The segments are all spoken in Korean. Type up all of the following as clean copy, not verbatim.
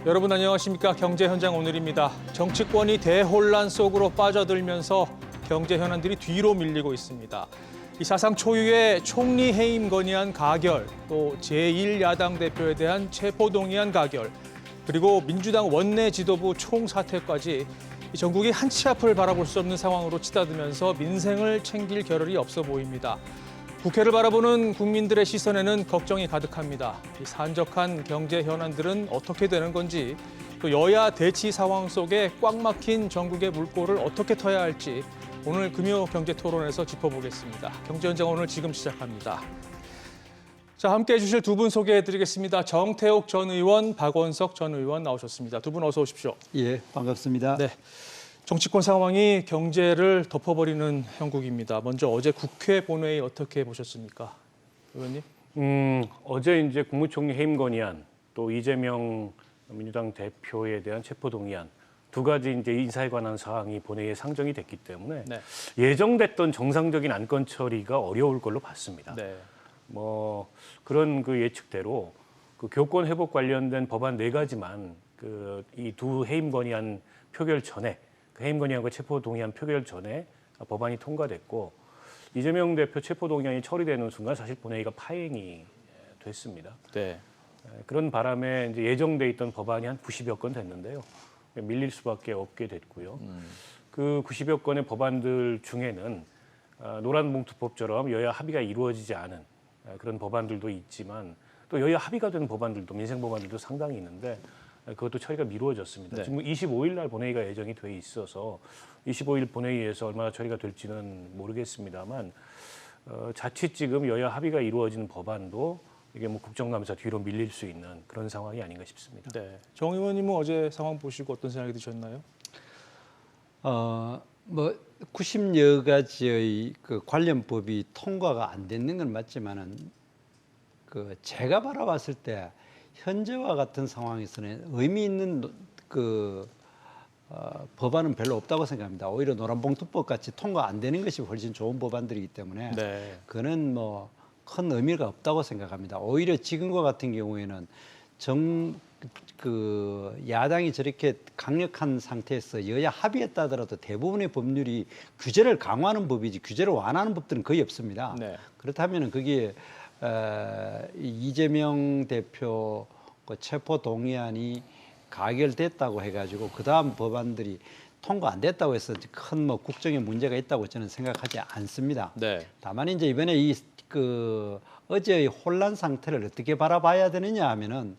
여러분 안녕하십니까? 경제 현장 오늘입니다. 정치권이 대혼란 속으로 빠져들면서 경제 현안들이 뒤로 밀리고 있습니다. 이 사상 초유의 총리 해임 건의안 가결, 또 제1야당 대표에 대한 체포동의안 가결, 그리고 민주당 원내 지도부 총사퇴까지 이 전국이 한치 앞을 바라볼 수 없는 상황으로 치닫으면서 민생을 챙길 겨를이 없어 보입니다. 국회를 바라보는 국민들의 시선에는 걱정이 가득합니다. 이 산적한 경제 현안들은 어떻게 되는 건지, 또 여야 대치 상황 속에 꽉 막힌 전국의 물꼬를 어떻게 터야 할지 오늘 금요 경제 토론에서 짚어보겠습니다. 경제 현장 오늘 지금 시작합니다. 자, 함께해 주실 두 분 소개해드리겠습니다. 정태욱 전 의원, 박원석 전 의원 나오셨습니다. 두 분 어서 오십시오. 예, 반갑습니다. 네. 정치권 상황이 경제를 덮어버리는 형국입니다. 먼저 어제 국회 본회의 어떻게 보셨습니까, 의원님? 어제 이제 국무총리 해임 건의안, 또 이재명 민주당 대표에 대한 체포동의안 두 가지 이제 인사에 관한 사항이 본회의에 상정이 됐기 때문에 네. 예정됐던 정상적인 안건 처리가 어려울 걸로 봤습니다. 네. 뭐 그런 그 예측대로 그 교권 회복 관련된 법안 네 가지만 그 이 두 해임 건의안 표결 전에 그 해임 건의안과 체포 동의안 표결 전에 법안이 통과됐고 이재명 대표 체포 동의안이 처리되는 순간 사실 본회의가 파행이 됐습니다. 네. 그런 바람에 이제 예정돼 있던 법안이 한 90여 건 됐는데요. 밀릴 수밖에 없게 됐고요. 그 90여 건의 법안들 중에는 노란봉투법처럼 여야 합의가 이루어지지 않은 그런 법안들도 있지만 또 여야 합의가 된 법안들도 민생 법안들도 상당히 있는데 그것도 처리가 미루어졌습니다. 네. 지금 25일 날 본회의가 예정이 돼 있어서 25일 본회의에서 얼마나 처리가 될지는 모르겠습니다만 자칫 지금 여야 합의가 이루어지는 법안도 이게 뭐 국정감사 뒤로 밀릴 수 있는 그런 상황이 아닌가 싶습니다. 네. 정 의원님은 어제 상황 보시고 어떤 생각이 드셨나요? 뭐 90여 가지의 그 관련 법이 통과가 안 됐는 건 맞지만은 그 제가 바라봤을 때 현재와 같은 상황에서는 의미 있는 법안은 별로 없다고 생각합니다. 오히려 노란봉투법 같이 통과 안 되는 것이 훨씬 좋은 법안들이기 때문에 네. 그는 뭐 큰 의미가 없다고 생각합니다. 오히려 지금과 같은 경우에는 야당이 저렇게 강력한 상태에서 여야 합의했다 하더라도 대부분의 법률이 규제를 강화하는 법이지 규제를 완화하는 법들은 거의 없습니다. 네. 그렇다면 거기에 이재명 대표 그 체포 동의안이 가결됐다고 해가지고 그 다음 법안들이 통과 안 됐다고 해서 큰 뭐 국정에 문제가 있다고 저는 생각하지 않습니다. 네. 다만 이제 이번에 어제의 혼란 상태를 어떻게 바라봐야 되느냐 하면은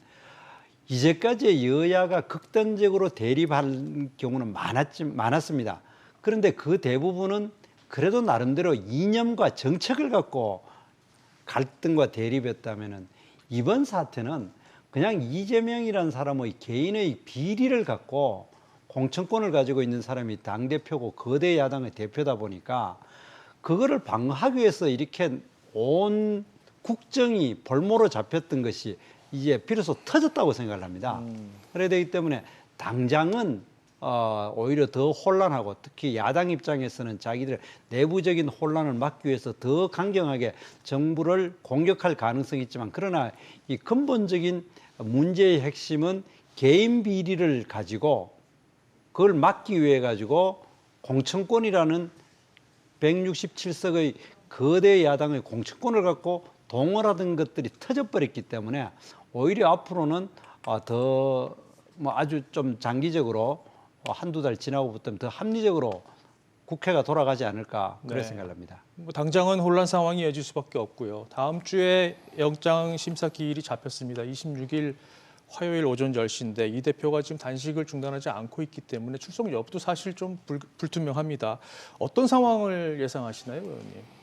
이제까지 여야가 극단적으로 대립할 경우는 많았습니다. 그런데 그 대부분은 그래도 나름대로 이념과 정책을 갖고 갈등과 대립했다면은 이번 사태는 그냥 이재명이라는 사람의 개인의 비리를 갖고 공천권을 가지고 있는 사람이 당대표고 거대 야당의 대표다 보니까 그거를 방어하기 위해서 이렇게 온 국정이 볼모로 잡혔던 것이 이제 비로소 터졌다고 생각을 합니다. 그래야 되기 때문에 당장은 오히려 더 혼란하고 특히 야당 입장에서는 자기들 내부적인 혼란을 막기 위해서 더 강경하게 정부를 공격할 가능성이 있지만 그러나 이 근본적인 문제의 핵심은 개인 비리를 가지고 그걸 막기 위해 가지고 공천권이라는 167석의 거대 야당의 공천권을 갖고 동원하던 것들이 터져버렸기 때문에 오히려 앞으로는 더 뭐 아주 좀 장기적으로 한두 달 지나고부터는 더 합리적으로 국회가 돌아가지 않을까 그런 네. 생각을 합니다. 뭐 당장은 혼란 상황이 이어질 수밖에 없고요. 다음 주에 영장 심사 기일이 잡혔습니다. 26일 화요일 오전 10시인데 이 대표가 지금 단식을 중단하지 않고 있기 때문에 출석 여부도 사실 좀 불투명합니다. 어떤 상황을 예상하시나요, 의원님?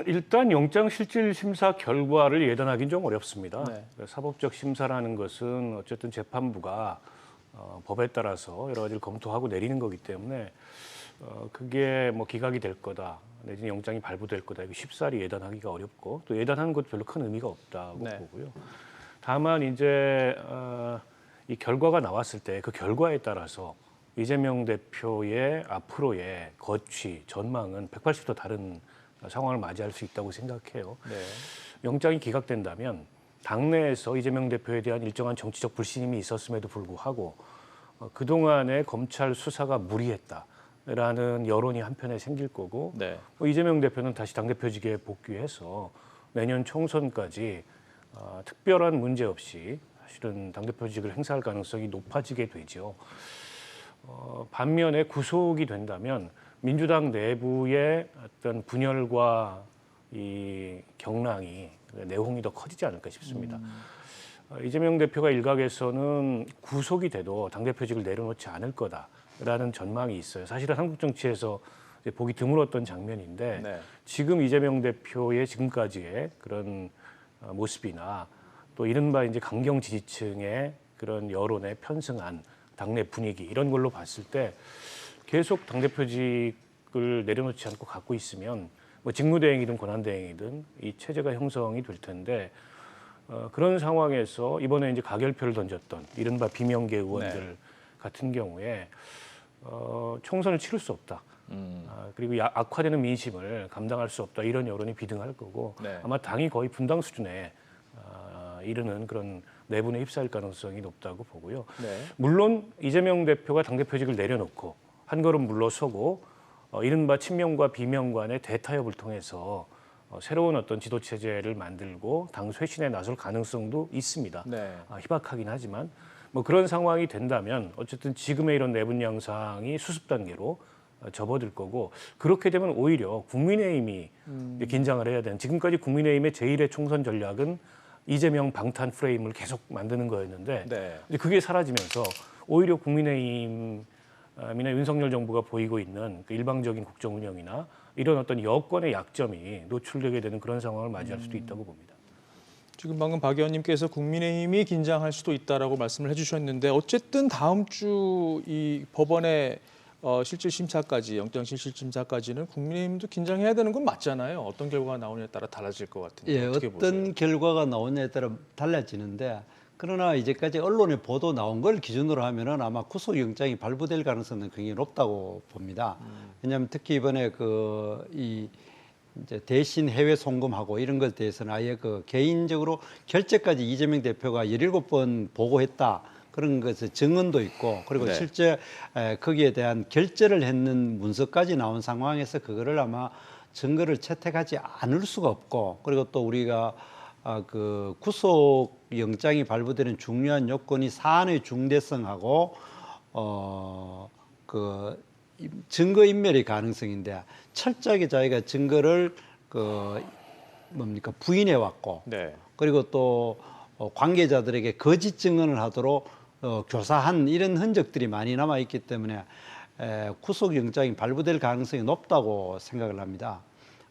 일단 영장 실질 심사 결과를 예단하기는 좀 어렵습니다. 네. 사법적 심사라는 것은 어쨌든 재판부가 법에 따라서 여러 가지를 검토하고 내리는 거기 때문에 그게 뭐 기각이 될 거다 내지는 영장이 발부될 거다 이거 쉽사리 예단하기가 어렵고 또 예단하는 것도 별로 큰 의미가 없다고 네. 보고요. 다만 이제 이 결과가 나왔을 때 그 결과에 따라서 이재명 대표의 앞으로의 거취 전망은 180도 다른 상황을 맞이할 수 있다고 생각해요. 네. 영장이 기각된다면 당내에서 이재명 대표에 대한 일정한 정치적 불신임이 있었음에도 불구하고 그동안의 검찰 수사가 무리했다라는 여론이 한편에 생길 거고 네. 이재명 대표는 다시 당대표직에 복귀해서 내년 총선까지 특별한 문제 없이 사실은 당대표직을 행사할 가능성이 높아지게 되죠. 반면에 구속이 된다면 민주당 내부의 어떤 분열과 이 경랑이 내홍이 더 커지지 않을까 싶습니다. 이재명 대표가 일각에서는 구속이 돼도 당대표직을 내려놓지 않을 거다라는 전망이 있어요. 사실은 한국 정치에서 이제 보기 드물었던 장면인데 네. 지금 이재명 대표의 지금까지의 그런 모습이나 또 이른바 이제 강경 지지층의 그런 여론에 편승한 당내 분위기 이런 걸로 봤을 때 계속 당대표직을 내려놓지 않고 갖고 있으면 뭐 직무대행이든 권한대행이든 이 체제가 형성이 될 텐데 그런 상황에서 이번에 이제 가결표를 던졌던 이른바 비명계 의원들 같은 경우에 총선을 치를 수 없다. 그리고 악화되는 민심을 감당할 수 없다. 이런 여론이 비등할 거고 네. 아마 당이 거의 분당 수준에 이르는 그런 내분에 휩싸일 가능성이 높다고 보고요. 네. 물론 이재명 대표가 당대표직을 내려놓고 한 걸음 물러서고 이른바 친명과 비명 간의 대타협을 통해서 새로운 어떤 지도 체제를 만들고 당 쇄신에 나설 가능성도 있습니다. 네. 희박하긴 하지만 뭐 그런 상황이 된다면 어쨌든 지금의 이런 내분 양상이 수습 단계로 접어들 거고 그렇게 되면 오히려 국민의힘이 긴장을 해야 되는 지금까지 국민의힘의 제1의 총선 전략은 이재명 방탄 프레임을 계속 만드는 거였는데 네. 이제 그게 사라지면서 오히려 국민의힘이나 윤석열 정부가 보이고 있는 그 일방적인 국정 운영이나 이런 어떤 여권의 약점이 노출되게 되는 그런 상황을 맞이할 수도 있다고 봅니다. 지금 방금 박 의원님께서 국민의힘이 긴장할 수도 있다라고 말씀을 해주셨는데 어쨌든 다음 주 이 법원의 실질 심사까지 영장 실질 심사까지는 국민의힘도 긴장해야 되는 건 맞잖아요. 어떤 결과가 나오느냐에 따라 달라질 것 같은데 예, 어떻게 보세요? 어떤 결과가 나오냐에 따라 달라지는데 그러나 이제까지 언론에 보도 나온 걸 기준으로 하면은 아마 구속영장이 발부될 가능성은 굉장히 높다고 봅니다. 왜냐하면 특히 이번에 이제 대신 해외 송금하고 이런 것에 대해서는 아예 그 개인적으로 결재까지 이재명 대표가 17번 보고했다. 그런 것의 증언도 있고 그리고 네. 실제 거기에 대한 결재를 했는 문서까지 나온 상황에서 그거를 아마 증거를 채택하지 않을 수가 없고 그리고 또 우리가 그 구속 영장이 발부되는 중요한 요건이 사안의 중대성하고 그 증거 인멸의 가능성인데 철저하게 자기가 증거를 부인해 왔고 네. 그리고 또 관계자들에게 거짓 증언을 하도록 교사한 이런 흔적들이 많이 남아 있기 때문에 구속영장이 발부될 가능성이 높다고 생각을 합니다.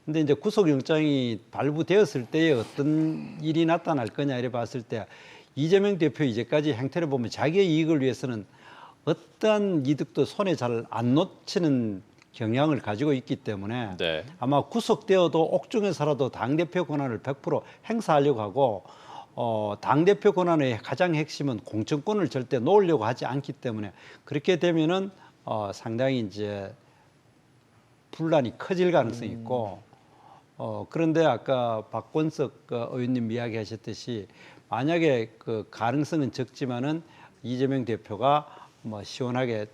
근데 이제 구속영장이 발부되었을 때에 어떤 일이 나타날 거냐 이래 봤을 때 이재명 대표 이제까지 행태를 보면 자기의 이익을 위해서는 어떠한 이득도 손에 잘 안 놓치는 경향을 가지고 있기 때문에 네. 아마 구속되어도 옥중에서라도 당대표 권한을 100% 행사하려고 하고 당대표 권한의 가장 핵심은 공천권을 절대 놓으려고 하지 않기 때문에 그렇게 되면은 상당히 이제 분란이 커질 가능성이 있고 그런데 아까 박권석 의원님 이야기하셨듯이 만약에 그 가능성은 적지만은 이재명 대표가 뭐 시원하게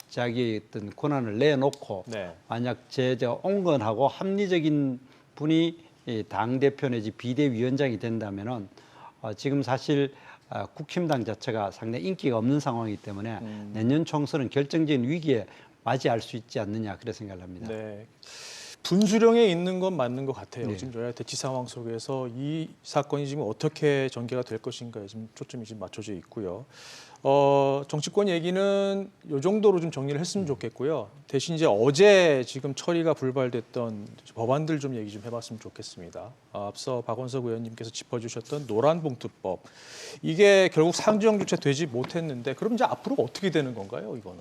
자기 어떤 권한을 내놓고 네. 만약 온건하고 합리적인 분이 당 대표 내지 비대위원장이 된다면은 지금 사실 국힘당 자체가 상당히 인기가 없는 상황이기 때문에 내년 총선은 결정적인 위기에 맞이할 수 있지 않느냐 그런 생각을 합니다. 네. 분수령에 있는 건 맞는 것 같아요. 네. 지금 여야 대치 상황 속에서 이 사건이 지금 어떻게 전개가 될 것인가에 지금 초점이 지금 맞춰져 있고요. 정치권 얘기는 이 정도로 좀 정리를 했으면 좋겠고요. 대신 이제 어제 지금 처리가 불발됐던 법안들 좀 얘기 좀 해봤으면 좋겠습니다. 앞서 박원석 의원님께서 짚어주셨던 노란봉투법 이게 결국 상정 주체 되지 못했는데 그럼 이제 앞으로 어떻게 되는 건가요? 이거는?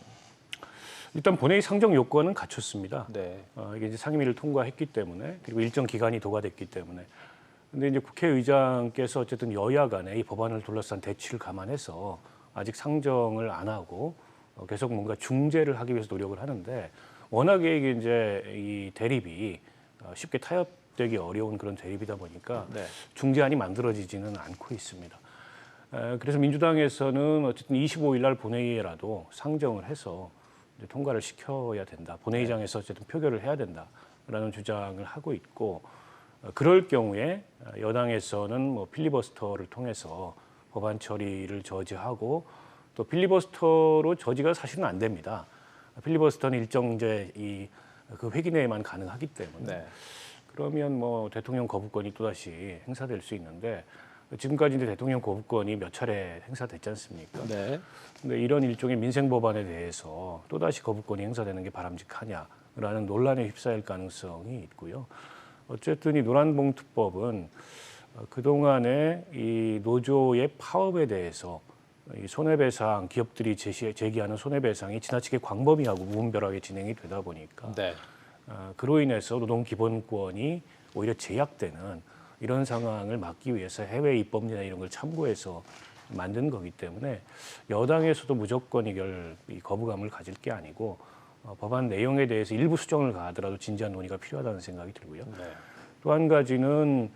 일단 본회의 상정 요건은 갖췄습니다. 네. 이게 이제 상임위를 통과했기 때문에 그리고 일정 기간이 도과됐기 때문에. 근데 이제 국회의장께서 어쨌든 여야 간에 이 법안을 둘러싼 대치를 감안해서 아직 상정을 안 하고 계속 뭔가 중재를 하기 위해서 노력을 하는데 워낙에 이게 이제 이 대립이 쉽게 접대기 어려운 그런 대립이다 보니까 네. 중재안이 만들어지지는 않고 있습니다. 그래서 민주당에서는 어쨌든 25일 날 본회의에라도 상정을 해서 이제 통과를 시켜야 된다. 본회의장에서 어쨌든 표결을 해야 된다라는 주장을 하고 있고, 그럴 경우에 여당에서는 뭐 필리버스터를 통해서 법안 처리를 저지하고, 또 필리버스터로 저지가 사실은 안 됩니다. 필리버스터는 일정 이제 그 회기 내에만 가능하기 때문에 네. 그러면 뭐 대통령 거부권이 또다시 행사될 수 있는데, 지금까지 이제 대통령 거부권이 몇 차례 행사됐지 않습니까? 네. 근데 이런 일종의 민생 법안에 대해서 또다시 거부권이 행사되는 게 바람직하냐라는 논란에 휩싸일 가능성이 있고요. 어쨌든 이 노란봉투법은 그동안에 이 노조의 파업에 대해서 이 손해배상, 기업들이 제기하는 손해배상이 지나치게 광범위하고 무분별하게 진행이 되다 보니까 네. 그로 인해서 노동기본권이 오히려 제약되는 이런 상황을 막기 위해서 해외 입법이나 이런 걸 참고해서 만든 거기 때문에 여당에서도 무조건 이 거부감을 가질 게 아니고 법안 내용에 대해서 일부 수정을 가하더라도 진지한 논의가 필요하다는 생각이 들고요. 네. 또 한 가지는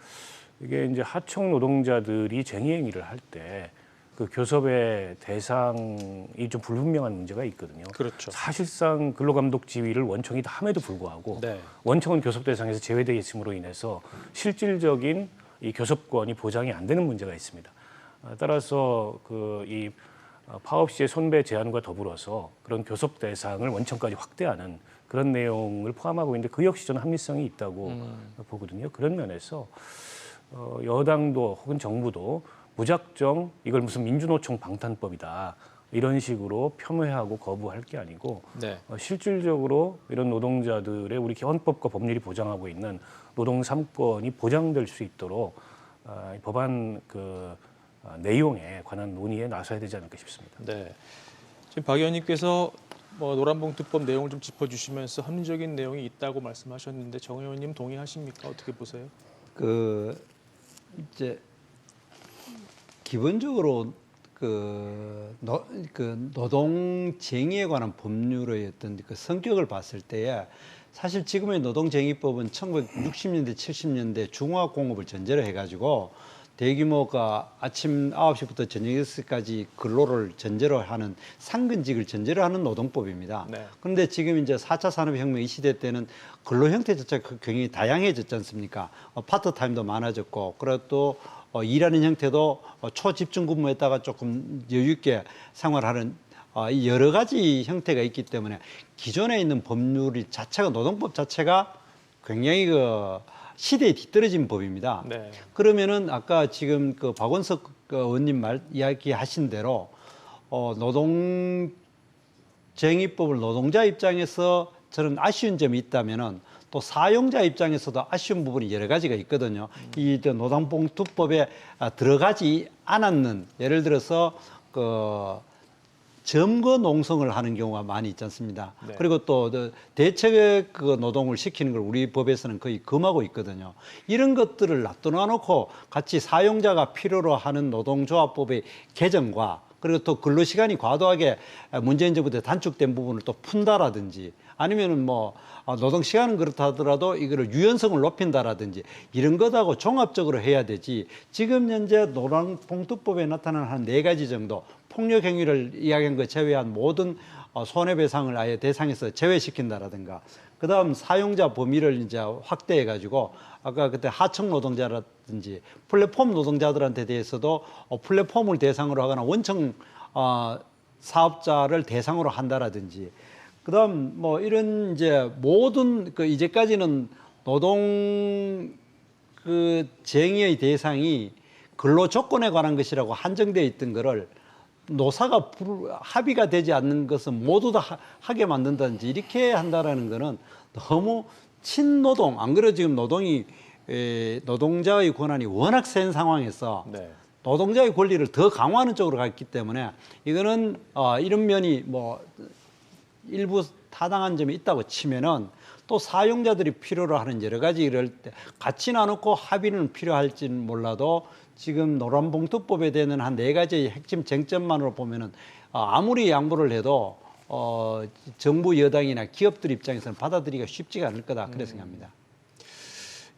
이게 이제 하청 노동자들이 쟁의행위를 할 때 그 교섭의 대상이 좀 불분명한 문제가 있거든요. 그렇죠. 사실상 근로감독 지위를 원청이 다 함에도 불구하고 네. 원청은 교섭 대상에서 제외되어 있음으로 인해서 실질적인 이 교섭권이 보장이 안 되는 문제가 있습니다. 따라서 이 파업 시의 손배 제한과 더불어서 그런 교섭 대상을 원청까지 확대하는 그런 내용을 포함하고 있는데, 그 역시 저는 합리성이 있다고 보거든요. 그런 면에서 여당도 혹은 정부도 무작정 이걸 무슨 민주노총 방탄법이다 이런 식으로 폄훼하고 거부할 게 아니고, 네. 실질적으로 이런 노동자들의 우리 헌법과 법률이 보장하고 있는 노동 3권이 보장될 수 있도록 법안 내용에 관한 논의에 나서야 되지 않을까 싶습니다. 네. 지금 박 의원님께서 뭐 노란봉투법 내용을 좀 짚어주시면서 합리적인 내용이 있다고 말씀하셨는데, 정 의원님 동의하십니까? 어떻게 보세요? 이제 기본적으로 노동쟁의에 관한 법률의 어떤 그 성격을 봤을 때에, 사실 지금의 노동쟁의법은 1960년대, 70년대 중화공업을 전제로 해가지고 대규모가 아침 9시부터 저녁 6시까지 근로를 전제로 하는 상근직을 전제로 하는 노동법입니다. 네. 그런데 지금 이제 4차 산업혁명 이 시대 때는 근로 형태 자체가 굉장히 다양해졌지 않습니까? 파트타임도 많아졌고, 그리고 또 일하는 형태도 초집중 근무에다가 조금 여유 있게 생활하는 이 여러 가지 형태가 있기 때문에 기존에 있는 법률 자체가, 노동법 자체가 굉장히 시대에 뒤떨어진 법입니다. 네. 그러면은 아까 지금 박원석 의원님 이야기하신 대로 노동쟁의법을 노동자 입장에서 저는 아쉬운 점이 있다면은 또 사용자 입장에서도 아쉬운 부분이 여러 가지가 있거든요. 이 노동봉투법에 들어가지 않았는, 예를 들어서 점거 농성을 하는 경우가 많이 있지 않습니다. 네. 그리고 또 대책 노동을 시키는 걸 우리 법에서는 거의 금하고 있거든요. 이런 것들을 놔둬놓고 같이 사용자가 필요로 하는 노동조합법의 개정과, 그리고 또 근로시간이 과도하게 문재인 정부 때 단축된 부분을 또 푼다라든지, 아니면은 뭐 노동시간은 그렇다 하더라도 이거를 유연성을 높인다라든지, 이런 것하고 종합적으로 해야 되지, 지금 현재 노란봉투법에 나타나는 한 4가지 정도, 폭력 행위를 이야기한 거 제외한 모든 손해배상을 아예 대상에서 제외시킨다라든가, 그다음 사용자 범위를 이제 확대해 가지고 아까 그때 하청 노동자라든지 플랫폼 노동자들한테 대해서도 플랫폼을 대상으로 하거나 원청 사업자를 대상으로 한다라든지, 그다음 뭐 이런 이제 모든 이제까지는 노동 쟁의의 대상이 근로 조건에 관한 것이라고 한정되어 있던 거를 노사가 합의가 되지 않는 것은 모두 다 하게 만든다든지 이렇게 한다라는 거는 너무 친노동, 안 그래도 지금 노동자의 권한이 워낙 센 상황에서 네. 노동자의 권리를 더 강화하는 쪽으로 갔기 때문에 이거는 이런 면이 뭐 일부 타당한 점이 있다고 치면은, 또 사용자들이 필요로 하는 여러 가지 이럴 때 같이 나누고 합의는 필요할지는 몰라도 지금 노란봉투법에 대한 한 4가지의 핵심 쟁점만으로 보면은 아무리 양보를 해도 정부 여당이나 기업들 입장에서는 받아들이기가 쉽지가 않을 거다, 그렇게 생각합니다.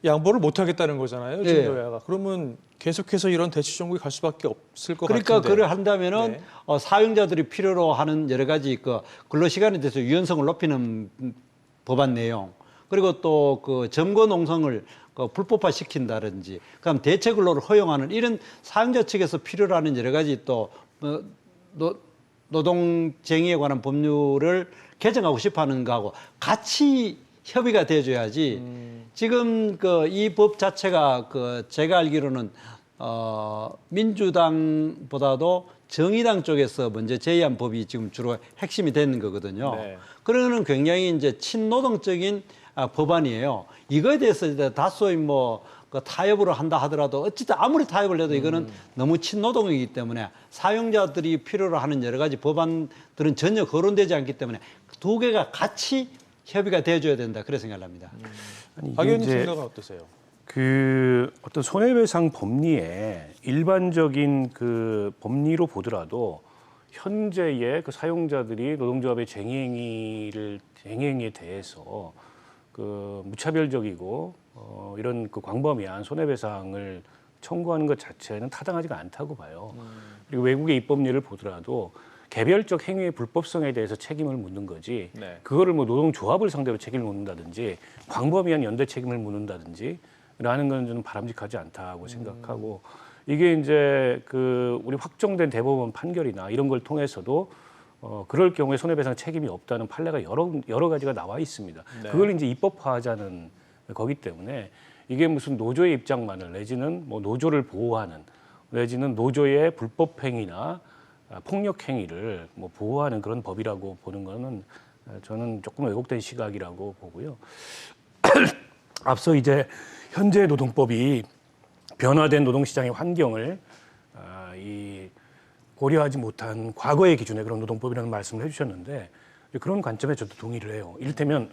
양보를 못 하겠다는 거잖아요. 네. 지금 여야가. 그러면 계속해서 이런 대치 종국이 갈 수밖에 없을 것 그러니까 같은데. 그걸 한다면은 네. 사용자들이 필요로 하는 여러 가지 그 근로 시간에 대해서 유연성을 높이는 법안 내용, 그리고 또 그 점거 농성을 그 불법화 시킨다든지, 그다음 대체 근로를 허용하는 이런 사용자 측에서 필요로 하는 여러 가지 또 노동쟁의에 관한 법률을 개정하고 싶어하는 거하고 같이 협의가 돼줘야지. 지금 그 이 법 자체가 그 제가 알기로는 민주당보다도 정의당 쪽에서 먼저 제의한 법이 지금 주로 핵심이 되는 거거든요. 네. 그러는 굉장히 이제 친노동적인 법안이에요. 이거에 대해서 이제 다소의 그 타협으로 한다 하더라도 어쨌든 아무리 타협을 해도 이거는 너무 친노동이기 때문에 사용자들이 필요로 하는 여러 가지 법안들은 전혀 거론되지 않기 때문에 두 개가 같이 협의가 돼줘야 된다. 그래 생각을 합니다. 아니, 박 의원님 이제 생각은 어떠세요? 그 어떤 손해배상 법리에 일반적인 그 법리로 보더라도 현재의 그 사용자들이 노동조합의 쟁의행위에 대해서 그 무차별적이고 이런 그 광범위한 손해배상을 청구하는 것 자체는 타당하지가 않다고 봐요. 그리고 외국의 입법례를 보더라도 개별적 행위의 불법성에 대해서 책임을 묻는 거지, 네. 그거를 뭐 노동조합을 상대로 책임을 묻는다든지 광범위한 연대 책임을 묻는다든지 라는 건 저는 바람직하지 않다고 생각하고, 이게 이제 그 우리 확정된 대법원 판결이나 이런 걸 통해서도 그럴 경우에 손해배상 책임이 없다는 판례가 여러 가지가 나와 있습니다. 네. 그걸 이제 입법화하자는 거기 때문에 이게 무슨 노조의 입장만을, 내지는 뭐 노조를 보호하는, 내지는 노조의 불법 행위나 폭력 행위를 뭐 보호하는 그런 법이라고 보는 거는 저는 조금 왜곡된 시각이라고 보고요. 앞서 이제 현재 노동법이 변화된 노동시장의 환경을 고려하지 못한 과거의 기준의 그런 노동법이라는 말씀을 해주셨는데, 그런 관점에 저도 동의를 해요. 이를테면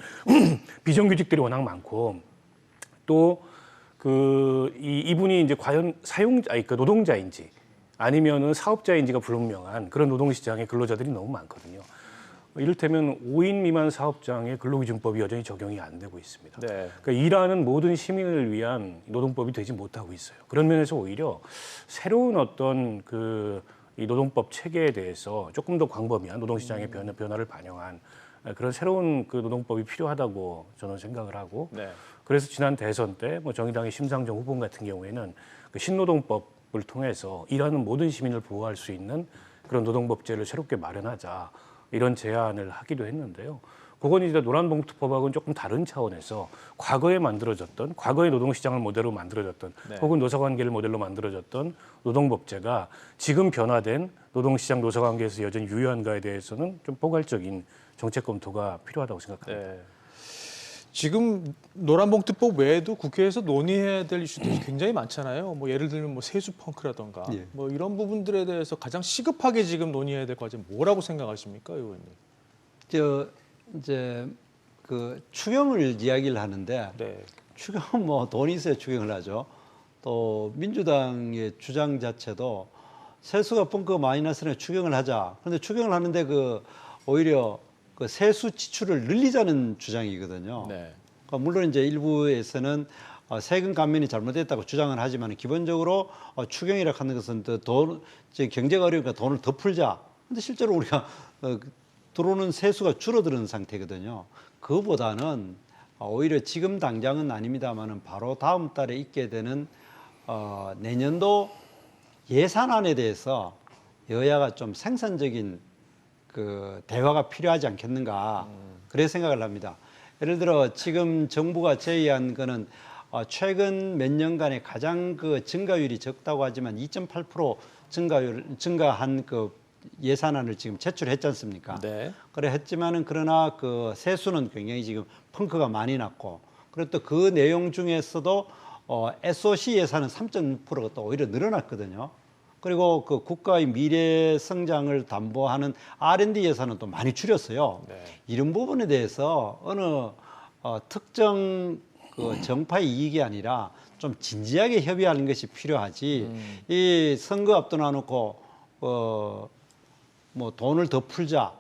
비정규직들이 워낙 많고, 또 이분이 이제 과연 그 노동자인지 아니면은 사업자인지가 불분명한 그런 노동시장의 근로자들이 너무 많거든요. 이를테면 5인 미만 사업장의 근로기준법이 여전히 적용이 안 되고 있습니다. 네. 그러니까 일하는 모든 시민을 위한 노동법이 되지 못하고 있어요. 그런 면에서 오히려 새로운 어떤 이 노동법 체계에 대해서 조금 더 광범위한 노동시장의 변화를 반영한 그런 새로운 그 노동법이 필요하다고 저는 생각을 하고, 네. 그래서 지난 대선 때 뭐 정의당의 심상정 후보 같은 경우에는 그 신노동법을 통해서 일하는 모든 시민을 보호할 수 있는 그런 노동법제를 새롭게 마련하자, 이런 제안을 하기도 했는데요. 그건 이제 노란봉투법하고는 조금 다른 차원에서 과거에 만들어졌던, 과거의 노동시장을 모델로 만들어졌던, 네. 혹은 노사관계를 모델로 만들어졌던 노동법제가 지금 변화된 노동시장 노사관계에서 여전히 유효한가에 대해서는 좀 포괄적인 정책 검토가 필요하다고 생각합니다. 네. 지금 노란봉투법 외에도 국회에서 논의해야 될 이슈들이 굉장히 많잖아요. 뭐 예를 들면 뭐 세수 펑크라던가 예. 뭐 이런 부분들에 대해서 가장 시급하게 지금 논의해야 될 과제 뭐라고 생각하십니까, 의원님? 이제 그 추경을 이야기를 하는데, 네. 추경 뭐 돈이 있어야 추경을 하죠. 또 민주당의 주장 자체도 세수가 펑크가 많이 났으니 추경을 하자. 그런데 추경을 하는데 오히려 그 세수 지출을 늘리자는 주장이거든요. 네. 그러니까 물론 이제 일부에서는 세금 감면이 잘못됐다고 주장을 하지만, 기본적으로 추경이라 하는 것은 경제가 어려우니까 돈을 더 풀자. 근데 실제로 우리가 들어오는 세수가 줄어드는 상태거든요. 그거보다는 오히려 지금 당장은 아닙니다만은 바로 다음 달에 있게 되는 내년도 예산안에 대해서 여야가 좀 생산적인 그 대화가 필요하지 않겠는가, 그래 생각을 합니다. 예를 들어 지금 정부가 제의한 거는 최근 몇 년간에 가장 그 증가율이 적다고 하지만 2.8% 증가한 그 예산안을 지금 제출했지 않습니까? 네. 그래 했지만은, 그러나 그 세수는 굉장히 지금 펑크가 많이 났고, 그리고 또 그 내용 중에서도 SOC 예산은 3.6%가 또 오히려 늘어났거든요. 그리고 그 국가의 미래 성장을 담보하는 R&D 예산은 또 많이 줄였어요. 네. 이런 부분에 대해서 어느 특정 그 정파의 이익이 아니라 좀 진지하게 협의하는 것이 필요하지. 이 선거 앞두나 놓고 뭐 돈을 더 풀자,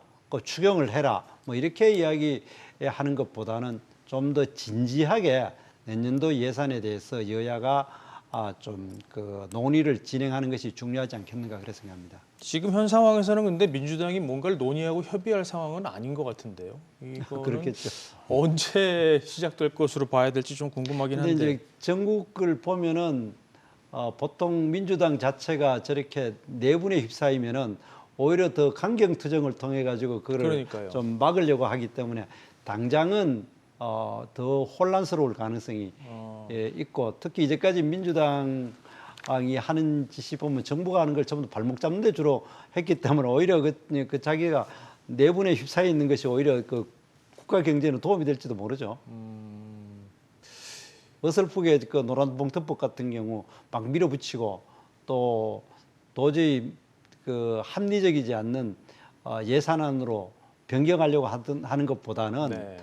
추경을 해라, 뭐 이렇게 이야기하는 것보다는 좀 더 진지하게 내년도 예산에 대해서 여야가 좀 그 논의를 진행하는 것이 중요하지 않겠는가 그렇게 생각합니다. 지금 현 상황에서는 근데 민주당이 뭔가를 논의하고 협의할 상황은 아닌 것 같은데요. 이거는 그렇겠죠. 언제 시작될 것으로 봐야 될지 좀 궁금하긴 근데 한데. 이제 전국을 보면은 보통 민주당 자체가 저렇게 내분에 휩싸이면은 오히려 더 강경투쟁을 통해 가지고 그거를 그러니까요. 좀 막으려고 하기 때문에 당장은 더 혼란스러울 가능성이 있고 특히 이제까지 민주당이 하는 짓이 보면 정부가 하는 걸 전부 다 발목 잡는 데 주로 했기 때문에 오히려 그 자기가 내분에 휩싸여 있는 것이 오히려 그 국가 경제에는 도움이 될지도 모르죠. 어설프게 그 노란봉투법 같은 경우 막 밀어붙이고 또 도저히 그 합리적이지 않는 예산안으로 변경하려고 하는 것보다는 네.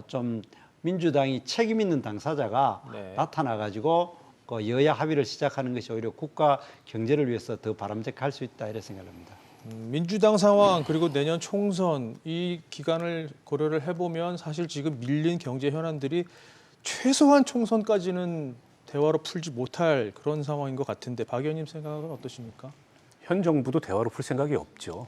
좀 민주당이 책임 있는 당사자가 네. 나타나 가지고 그 여야 합의를 시작하는 것이 오히려 국가 경제를 위해서 더 바람직할 수 있다 이렇게 생각합니다. 민주당 상황 그리고 내년 총선 이 기간을 고려를 해보면 사실 지금 밀린 경제 현안들이 최소한 총선까지는 대화로 풀지 못할 그런 상황인 것 같은데 박 의원님 생각은 어떠십니까? 현 정부도 대화로 풀 생각이 없죠.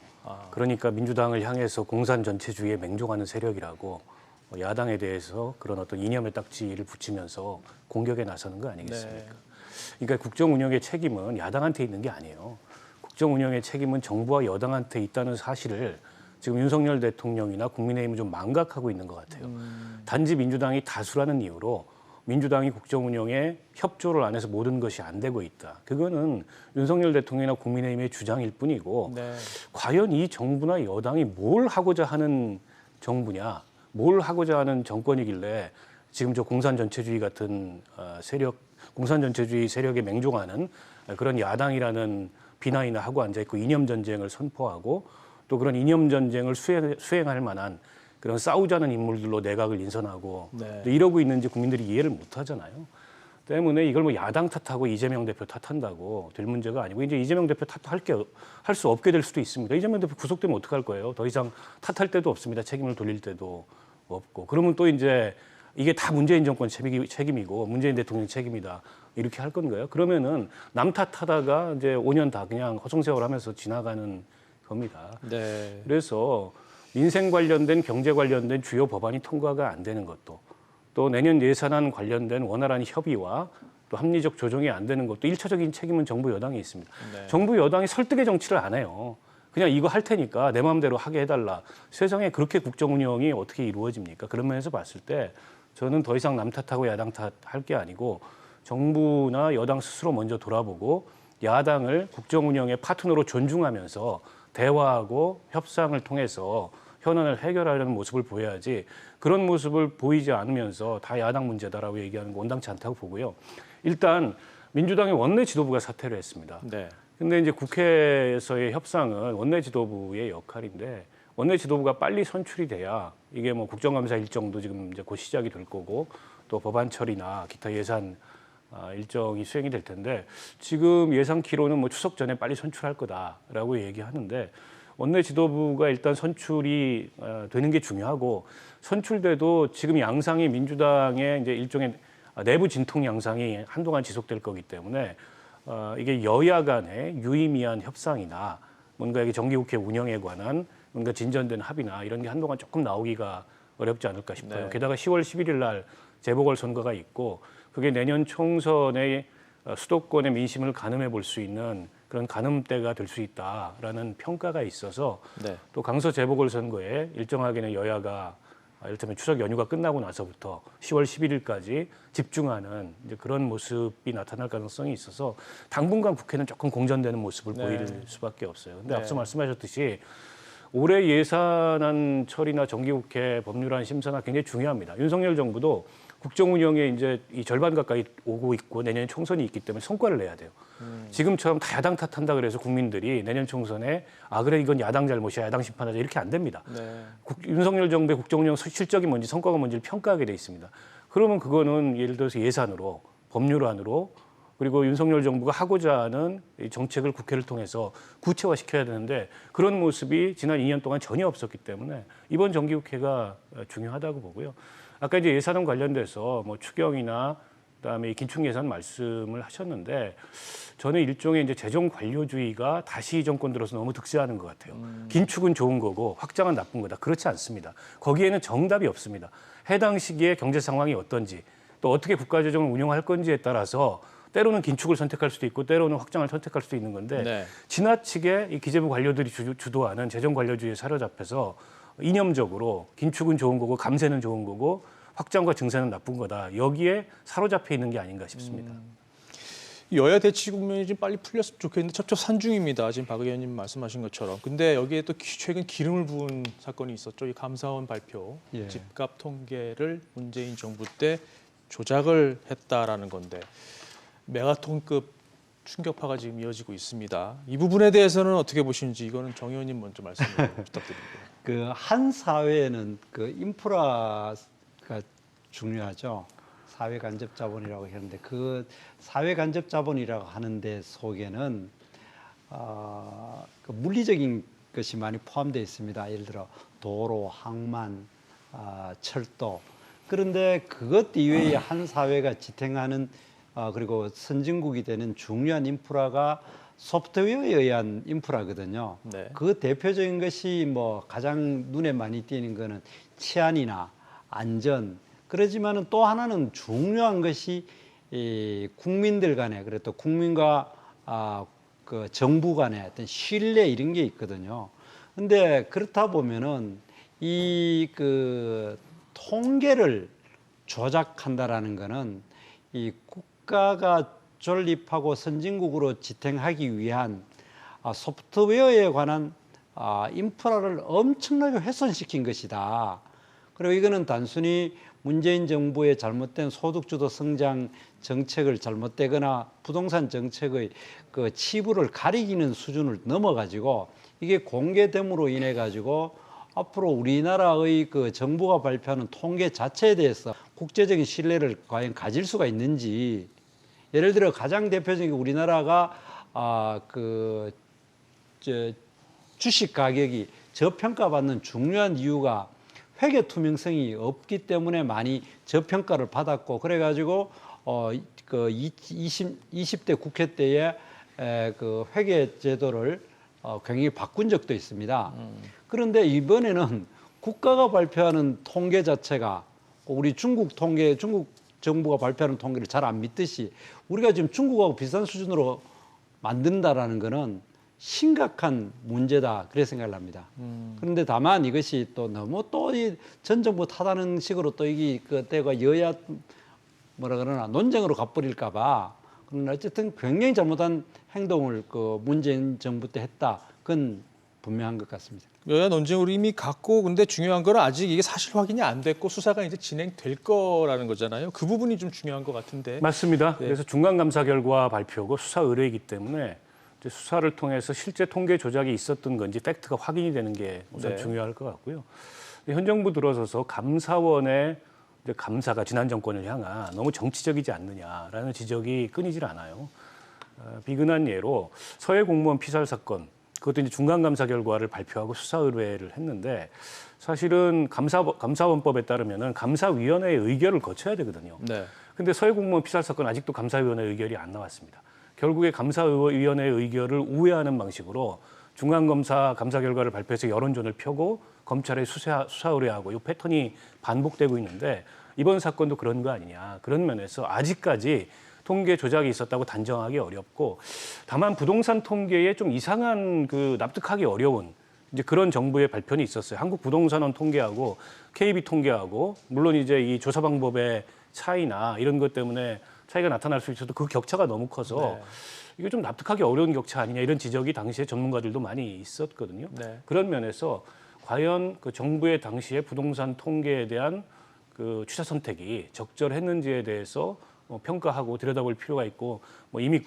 그러니까 민주당을 향해서 공산 전체주의에 맹종하는 세력이라고 야당에 대해서 그런 어떤 이념의 딱지를 붙이면서 공격에 나서는 거 아니겠습니까? 네. 그러니까 국정 운영의 책임은 야당한테 있는 게 아니에요. 국정 운영의 책임은 정부와 여당한테 있다는 사실을 지금 윤석열 대통령이나 국민의힘은 좀 망각하고 있는 것 같아요. 단지 민주당이 다수라는 이유로 민주당이 국정 운영에 협조를 안 해서 모든 것이 안 되고 있다. 그거는 윤석열 대통령이나 국민의힘의 주장일 뿐이고 네. 과연 이 정부나 여당이 뭘 하고자 하는 정부냐, 뭘 하고자 하는 정권이길래 지금 저 공산 전체주의 같은 세력, 공산 전체주의 세력에 맹종하는 그런 야당이라는 비난이나 하고 앉아 있고 이념 전쟁을 선포하고 또 그런 이념 전쟁을 수행할 만한 그런 싸우자는 인물들로 내각을 인선하고 네. 이러고 있는지 국민들이 이해를 못 하잖아요. 때문에 이걸 뭐 야당 탓하고 이재명 대표 탓한다고 될 문제가 아니고 이제 이재명 대표 탓할 수 없게 될 수도 있습니다. 이재명 대표 구속되면 어떡할 거예요? 더 이상 탓할 때도 없습니다. 책임을 돌릴 때도 없고. 그러면 또 이제 이게 다 문재인 정권 책임이고 문재인 대통령 책임이다. 이렇게 할 건가요? 그러면은 남 탓하다가 이제 5년 다 그냥 허송세월 하면서 지나가는 겁니다. 네. 그래서 민생 관련된 경제 관련된 주요 법안이 통과가 안 되는 것도 또 내년 예산안 관련된 원활한 협의와 또 합리적 조정이 안 되는 것도 일차적인 책임은 정부 여당에 있습니다. 네. 정부 여당이 설득의 정치를 안 해요. 그냥 이거 할 테니까 내 마음대로 하게 해달라. 세상에 그렇게 국정 운영이 어떻게 이루어집니까? 그런 면에서 봤을 때 저는 더 이상 남 탓하고 야당 탓할 게 아니고 정부나 여당 스스로 먼저 돌아보고 야당을 국정 운영의 파트너로 존중하면서 대화하고 협상을 통해서 현안을 해결하려는 모습을 보여야지 그런 모습을 보이지 않으면서 다 야당 문제다라고 얘기하는 거 온당치 않다고 보고요. 일단 민주당의 원내 지도부가 사퇴를 했습니다. 네. 근데 이제 국회에서의 협상은 원내 지도부의 역할인데 원내 지도부가 빨리 선출이 돼야 이게 뭐 국정감사 일정도 지금 이제 곧 시작이 될 거고 또 법안 처리나 기타 예산 일정이 수행이 될 텐데 지금 예상키로는 뭐 추석 전에 빨리 선출할 거다라고 얘기하는데 원내 지도부가 일단 선출이 되는 게 중요하고 선출돼도 지금 양상이 민주당의 이제 일종의 내부 진통 양상이 한동안 지속될 거기 때문에 이게 여야 간의 유의미한 협상이나 뭔가 이게 정기국회 운영에 관한 뭔가 진전된 합의나 이런 게 한동안 조금 나오기가 어렵지 않을까 싶어요. 네. 게다가 10월 11일 날 재보궐 선거가 있고 그게 내년 총선의 수도권의 민심을 가늠해 볼 수 있는 그런 가늠대가 될 수 있다라는 평가가 있어서 네. 또 강서 재보궐 선거에 일정하게는 여야가 이를테면 추석 연휴가 끝나고 나서부터 10월 11일까지 집중하는 이제 그런 모습이 나타날 가능성이 있어서 당분간 국회는 조금 공전되는 모습을 네. 보일 수밖에 없어요. 근데 네. 앞서 말씀하셨듯이 올해 예산안 처리나 정기국회 법률안 심사나 굉장히 중요합니다. 윤석열 정부도 국정 운영에 이제 이 절반 가까이 오고 있고 내년 총선이 있기 때문에 성과를 내야 돼요. 지금처럼 다 야당 탓한다 그래서 국민들이 내년 총선에 그래 이건 야당 잘못이야 야당 심판하자 이렇게 안 됩니다. 네. 윤석열 정부의 국정 운영 실적이 뭔지 성과가 뭔지를 평가하게 돼 있습니다. 그러면 그거는 예를 들어서 예산으로 법률안으로 그리고 윤석열 정부가 하고자 하는 이 정책을 국회를 통해서 구체화시켜야 되는데 그런 모습이 지난 2년 동안 전혀 없었기 때문에 이번 정기국회가 중요하다고 보고요. 아까 이제 예산안 관련돼서 뭐 추경이나 그다음에 이 긴축 예산 말씀을 하셨는데 저는 일종의 이제 재정 관료주의가 다시 이 정권 들어서 너무 득세하는 것 같아요. 긴축은 좋은 거고 확장은 나쁜 거다. 그렇지 않습니다. 거기에는 정답이 없습니다. 해당 시기에 경제 상황이 어떤지 또 어떻게 국가 재정을 운영할 건지에 따라서 때로는 긴축을 선택할 수도 있고 때로는 확장을 선택할 수도 있는 건데 네. 지나치게 이 기재부 관료들이 주도하는 재정 관료주의에 사로잡혀서 이념적으로 긴축은 좋은 거고 감세는 좋은 거고 확장과 증세는 나쁜 거다. 여기에 사로잡혀 있는 게 아닌가 싶습니다. 여야 대치 국면이 좀 빨리 풀렸으면 좋겠는데 첩첩산중입니다. 지금 박 의원님 말씀하신 것처럼. 근데 여기에 또 최근 기름을 부은 사건이 있었죠. 이 감사원 발표, 예. 집값 통계를 문재인 정부 때 조작을 했다라는 건데 메가톤급 충격파가 지금 이어지고 있습니다. 이 부분에 대해서는 어떻게 보시는지 이거는 정 의원님 먼저 말씀 부탁드립니다. 그 한 사회에는 그 인프라가 중요하죠. 사회 간접 자본이라고 하는데 그 사회 간접 자본이라고 하는데 속에는 그 물리적인 것이 많이 포함되어 있습니다. 예를 들어 도로, 항만, 철도. 그런데 그것 이외에 한 사회가 지탱하는 그리고 선진국이 되는 중요한 인프라가 소프트웨어에 의한 인프라거든요. 네. 그 대표적인 것이 뭐 가장 눈에 많이 띄는 거는 치안이나 안전. 그러지만은 또 하나는 중요한 것이 이 국민들 간에 그래 또 국민과 그 정부 간의 어떤 신뢰 이런 게 있거든요. 근데 그렇다 보면은 이 그 통계를 조작한다라는 거는 이 국가가 존립하고 선진국으로 지탱하기 위한 소프트웨어에 관한 인프라를 엄청나게 훼손시킨 것이다. 그리고 이거는 단순히 문재인 정부의 잘못된 소득주도 성장 정책을 잘못되거나 부동산 정책의 그 치부를 가리기는 수준을 넘어가지고 이게 공개됨으로 인해 가지고 앞으로 우리나라의 그 정부가 발표하는 통계 자체에 대해서 국제적인 신뢰를 과연 가질 수가 있는지. 예를 들어 가장 대표적인 우리나라가 주식 가격이 저평가받는 중요한 이유가 회계 투명성이 없기 때문에 많이 저평가를 받았고 그래가지고 그 20대 국회 때에 그 회계 제도를 굉장히 바꾼 적도 있습니다. 그런데 이번에는 국가가 발표하는 통계 자체가 우리 중국 정부가 발표하는 통계를 잘 안 믿듯이 우리가 지금 중국하고 비슷한 수준으로 만든다라는 것은 심각한 문제다 그렇게 생각을 합니다. 그런데 다만 이것이 또 너무 또 이 전 정부 탓하는 식으로 또 이게 그때가 여야 뭐라 그러나 논쟁으로 가버릴까봐 그러나 어쨌든 굉장히 잘못한 행동을 그 문재인 정부 때 했다. 그건 분명한 것 같습니다. 여야 논쟁으로 이미 갔고 근데 중요한 건 아직 이게 사실 확인이 안 됐고 수사가 이제 진행될 거라는 거잖아요. 그 부분이 좀 중요한 것 같은데. 맞습니다. 네. 그래서 중간 감사 결과 발표고 수사 의뢰이기 때문에 이제 수사를 통해서 실제 통계 조작이 있었던 건지 팩트가 확인이 되는 게 우선 네. 중요할 것 같고요. 현 정부 들어서서 감사원의 이제 감사가 지난 정권을 향한 너무 정치적이지 않느냐라는 지적이 끊이질 않아요. 비근한 예로 서해 공무원 피살 사건, 그것도 이제 중간 감사 결과를 발표하고 수사 의뢰를 했는데 사실은 감사원법에 따르면은 감사위원회의 의결을 거쳐야 되거든요. 네. 근데 서해 공무원 피살 사건 아직도 감사위원회 의결이 안 나왔습니다. 결국에 감사위원회 의결을 우회하는 방식으로 중간검사 감사 결과를 발표해서 여론전을 펴고 검찰에 수사 의뢰하고 이 패턴이 반복되고 있는데 이번 사건도 그런 거 아니냐. 그런 면에서 아직까지 통계 조작이 있었다고 단정하기 어렵고 다만 부동산 통계에 좀 이상한 그 납득하기 어려운 이제 그런 정부의 발표는 있었어요. 한국 부동산원 통계하고 KB 통계하고 물론 이제 이 조사 방법의 차이나 이런 것 때문에 차이가 나타날 수 있어도 그 격차가 너무 커서 네. 이게 좀 납득하기 어려운 격차 아니냐 이런 지적이 당시에 전문가들도 많이 있었거든요. 네. 그런 면에서 과연 그 정부의 당시에 부동산 통계에 대한 그 취사 선택이 적절했는지에 대해서 평가하고 들여다볼 필요가 있고 이미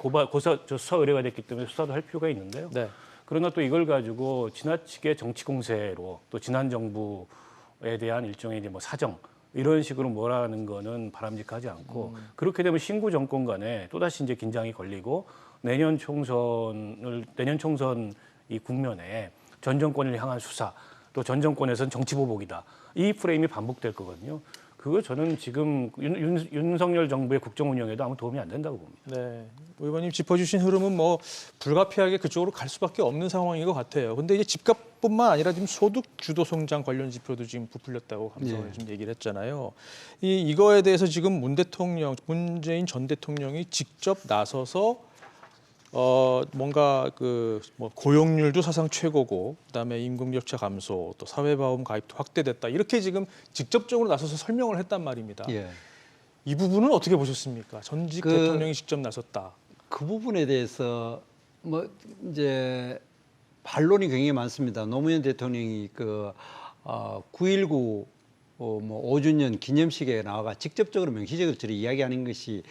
수사 의뢰가 됐기 때문에 수사도 할 필요가 있는데요. 네. 그러나 또 이걸 가지고 지나치게 정치 공세로 또 지난 정부에 대한 일종의 이제 사정 이런 식으로 뭐라는 거는 바람직하지 않고 그렇게 되면 신구 정권 간에 또다시 이제 긴장이 걸리고 내년 총선 이 국면에 전 정권을 향한 수사 또 전 정권에서는 정치 보복이다. 이 프레임이 반복될 거거든요. 그거 저는 지금 윤석열 정부의 국정 운영에도 아무 도움이 안 된다고 봅니다. 네, 의원님 짚어주신 흐름은 뭐 불가피하게 그쪽으로 갈 수밖에 없는 상황인 것 같아요. 근데 이제 집값뿐만 아니라 지금 소득 주도 성장 관련 지표도 지금 부풀렸다고 감사원이 지금 얘기를 했잖아요. 이거에 대해서 지금 문재인 전 대통령이 직접 나서서 뭔가 뭐 고용률도 사상 최고고, 그다음에 임금격차 감소, 또 사회보험 가입도 확대됐다, 이렇게 지금 직접적으로 나서서 설명을 했단 말입니다. 예. 이 부분은 어떻게 보셨습니까? 전직 대통령이 직접 나섰다. 그 부분에 대해서 뭐 이제 반론이 굉장히 많습니다. 노무현 대통령이 9.19 뭐 5주년 기념식에 나와가 직접적으로 명시적으로 저를 이야기하는 것이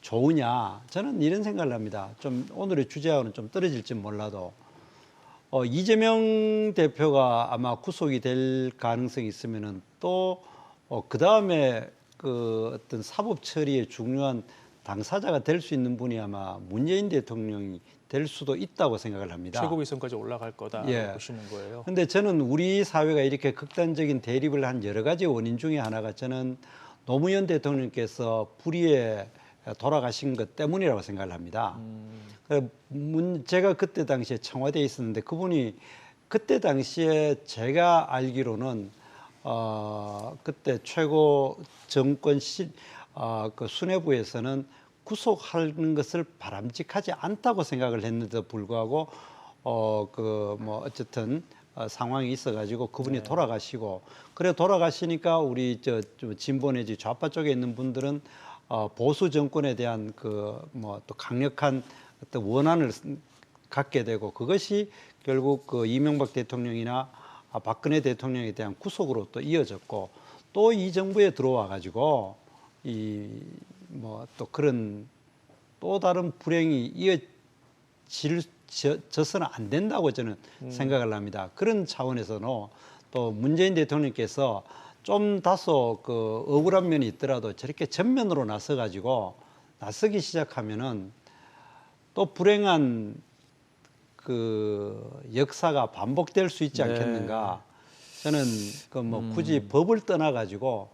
좋으냐? 저는 이런 생각을 합니다. 좀 오늘의 주제와는 좀 떨어질지 몰라도 이재명 대표가 아마 구속이 될 가능성이 있으면은 또 그 다음에 어떤 사법 처리에 중요한 당사자가 될 수 있는 분이 아마 문재인 대통령이 될 수도 있다고 생각을 합니다. 최고위선까지 올라갈 거다 보시는 거예요. 그런데 저는 우리 사회가 이렇게 극단적인 대립을 한 여러 가지 원인 중에 하나가 저는 노무현 대통령께서 불의에 돌아가신 것 때문이라고 생각을 합니다. 제가 그때 당시에 청와대에 있었는데 그분이 그때 당시에 제가 알기로는 그때 최고 정권 그 수뇌부에서는 구속하는 것을 바람직하지 않다고 생각을 했는데도 불구하고 뭐 어쨌든 상황이 있어가지고 그분이 돌아가시고, 그래 돌아가시니까 우리 좀 진보 내지 좌파 쪽에 있는 분들은 보수 정권에 대한 뭐 또 강력한 어떤 원한을 갖게 되고, 그것이 결국 이명박 대통령이나 박근혜 대통령에 대한 구속으로 또 이어졌고, 또 이 정부에 들어와 가지고 뭐 또 그런 또 다른 불행이 이어져서는 안 된다고 저는 생각을 합니다. 그런 차원에서는 또 문재인 대통령께서 좀 다소 억울한 면이 있더라도 저렇게 전면으로 나서기 시작하면은 또 불행한 역사가 반복될 수 있지 않겠는가. 저는 뭐 굳이 법을 떠나가지고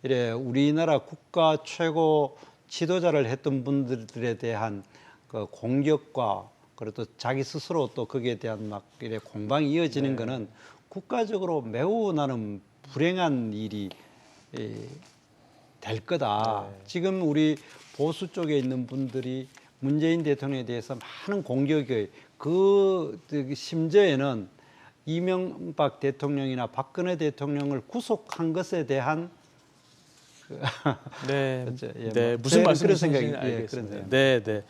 이래 우리나라 국가 최고 지도자를 했던 분들에 대한 공격과 그리고 또 자기 스스로 또 거기에 대한 막 이래 공방이 이어지는 거는 국가적으로 매우 나는 불행한 일이 될 거다. 지금 우리 보수 쪽에 있는 분들이 문재인 대통령에 대해서 많은 공격이 심지어에는 이명박 대통령이나 박근혜 대통령을 구속한 것에 대한 무슨 말씀이신지 생각이 알겠습니다. 네.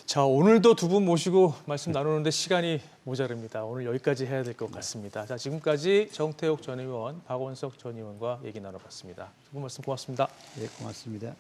자, 오늘도 두 분 모시고 말씀 나누는데 시간이 모자릅니다. 오늘 여기까지 해야 될 것 같습니다. 자, 지금까지 정태욱 전 의원, 박원석 전 의원과 얘기 나눠봤습니다. 두 분 말씀 고맙습니다. 네, 고맙습니다.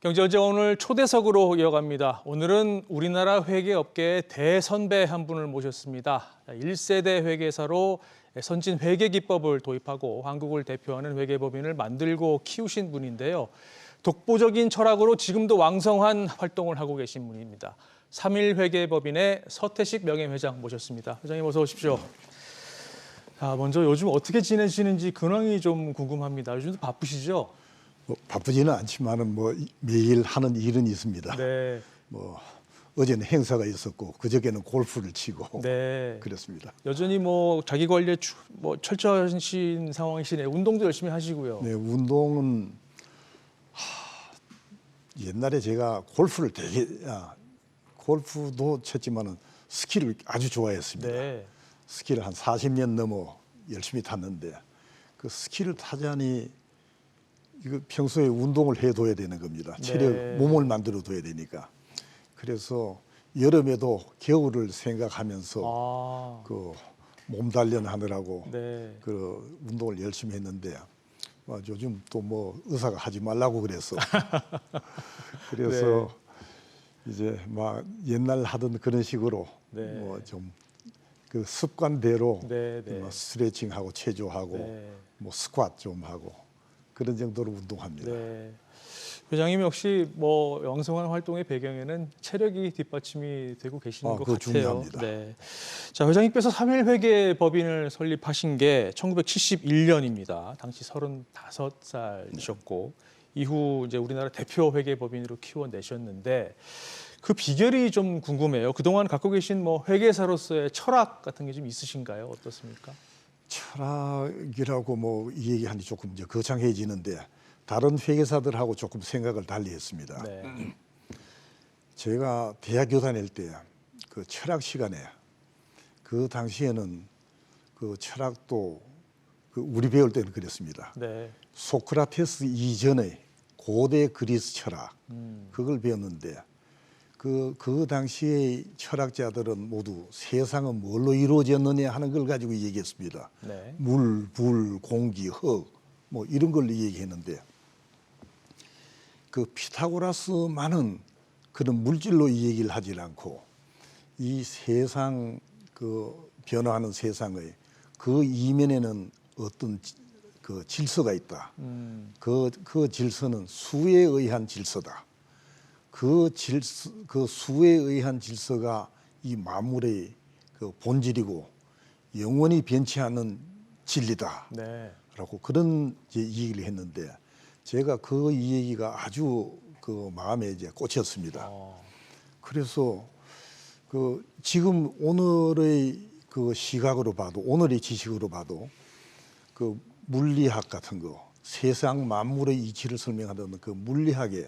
경제어제 오늘 초대석으로 이어갑니다. 오늘은 우리나라 회계업계의 대선배 한 분을 모셨습니다. 1세대 회계사로 선진 회계 기법을 도입하고 한국을 대표하는 회계법인을 만들고 키우신 분인데요. 독보적인 철학으로 지금도 왕성한 활동을 하고 계신 분입니다. 3일회계법인의 서태식 명예회장 모셨습니다. 회장님 어서 오십시오. 먼저 요즘 어떻게 지내시는지 근황이 좀 궁금합니다. 요즘도 바쁘시죠? 바쁘지는 않지만은 매일 하는 일은 있습니다. 네. 어제는 행사가 있었고 그저께는 골프를 치고 네. 그랬습니다. 여전히 뭐 자기 관리에 뭐 철저하신 상황이시네요. 운동도 열심히 하시고요. 네, 운동은 옛날에 제가 골프를 골프도 쳤지만은 스키를 아주 좋아했습니다. 네. 스키를 한 40년 넘어 열심히 탔는데 그 스키를 타자니 이거 평소에 운동을 해둬야 되는 겁니다. 체력, 네. 몸을 만들어둬야 되니까. 그래서 여름에도 겨울을 생각하면서 아, 그 몸 단련하느라고 네. 그 운동을 열심히 했는데 요즘 또 뭐 의사가 하지 말라고 그래서 그래서 이제 막 옛날 하던 그런 식으로 네. 뭐 좀 그 습관대로 네, 네. 뭐 스트레칭하고 체조하고 네. 뭐 스쿼트 좀 하고 그런 정도로 운동합니다. 네. 회장님 역시 뭐 왕성한 활동의 배경에는 체력이 뒷받침이 되고 계시는 것 그거 같아요. 중요합니다. 네. 자, 회장님께서 3.1회계 법인을 설립하신 게 1971년입니다. 당시 35살이셨고 이후 이제 우리나라 대표 회계 법인으로 키워내셨는데 그 비결이 좀 궁금해요. 그동안 갖고 계신 뭐 회계사로서의 철학 같은 게 좀 있으신가요? 어떻습니까? 철학이라고 뭐 이 얘기하니 조금 이제 거창해지는데 다른 회계사들하고 조금 생각을 달리했습니다. 네. 제가 대학교 다닐 때 그 철학 시간에 그 당시에는 그 철학도 그 우리 배울 때는 그랬습니다. 네. 소크라테스 이전의 고대 그리스 철학 음. 그걸 배웠는데 그 당시의 철학자들은 모두 세상은 뭘로 이루어졌느냐 하는 걸 가지고 얘기했습니다. 네. 물, 불, 공기, 흙 뭐 이런 걸 얘기했는데 그 피타고라스만은 그런 물질로 이 얘기를 하질 않고 이 세상 그 변화하는 세상의 그 이면에는 어떤 그 질서가 있다. 그 질서는 수에 의한 질서다. 그 수에 의한 질서가 이 만물의 그 본질이고 영원히 변치 않는 진리다. 네. 라고 그런 이제 얘기를 했는데 제가 그 이 얘기가 아주 그 마음에 이제 꽂혔습니다. 그래서 그 지금 오늘의 그 시각으로 봐도 오늘의 지식으로 봐도 그 물리학 같은 거 세상 만물의 이치를 설명하는 그 물리학에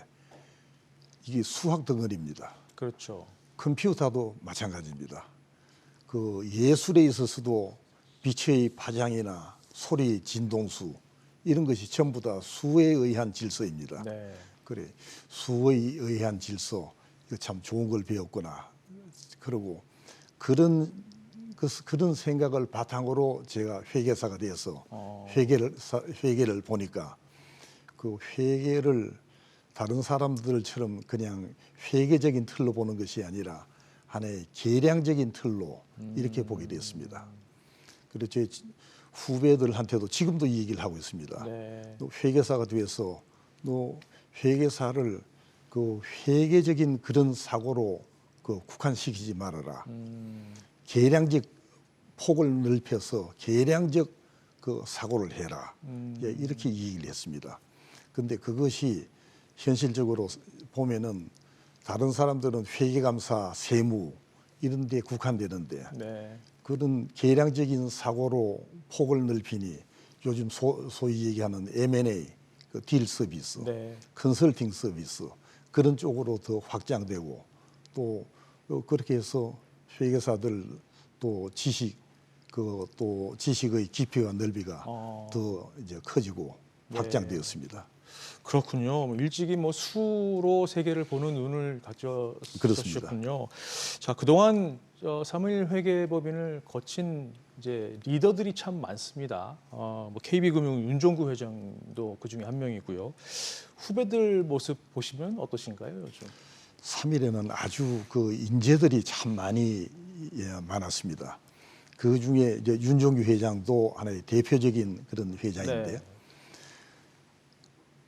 이게 수학 덩어리입니다. 그렇죠. 컴퓨터도 마찬가지입니다. 그 예술에 있어서도 빛의 파장이나 소리의 진동수 이런 것이 전부 다 수에 의한 질서입니다. 네. 그래 수에 의한 질서 이거 참 좋은 걸 배웠구나. 그리고 그런 생각을 바탕으로 제가 회계사가 돼서 회계를 보니까 그 회계를 다른 사람들처럼 그냥 회계적인 틀로 보는 것이 아니라 하나의 계량적인 틀로 이렇게 보게 됐습니다. 그래서 제 후배들한테도 지금도 이 얘기를 하고 있습니다. 네. 너 회계사가 돼서 너 회계사를 그 회계적인 그런 사고로 그 국한시키지 말아라. 계량적 폭을 넓혀서 계량적 그 사고를 해라. 예, 이렇게 얘기를 했습니다. 근데 그것이 현실적으로 보면은 다른 사람들은 회계감사, 세무 이런 데 국한되는데 네. 그런 계량적인 사고로 폭을 넓히니 요즘 소위 얘기하는 M&A, 그 딜 서비스, 네. 컨설팅 서비스 그런 쪽으로 더 확장되고 또 그렇게 해서 회계사들 또 지식의 깊이와 넓이가 더 이제 커지고 확장되었습니다. 그렇군요. 일찍이 뭐 수로 세계를 보는 눈을 그렇습니다. 가졌었군요. 자, 그동안 3.1 회계법인을 거친 이제 리더들이 참 많습니다. 뭐 KB금융 윤종구 회장도 그 중에 한 명이고요. 후배들 모습 보시면 어떠신가요, 요즘? 3일에는 아주 그 인재들이 참 많이 많았습니다. 그 중에 이제 윤종규 회장도 하나의 대표적인 그런 회장인데요. 네.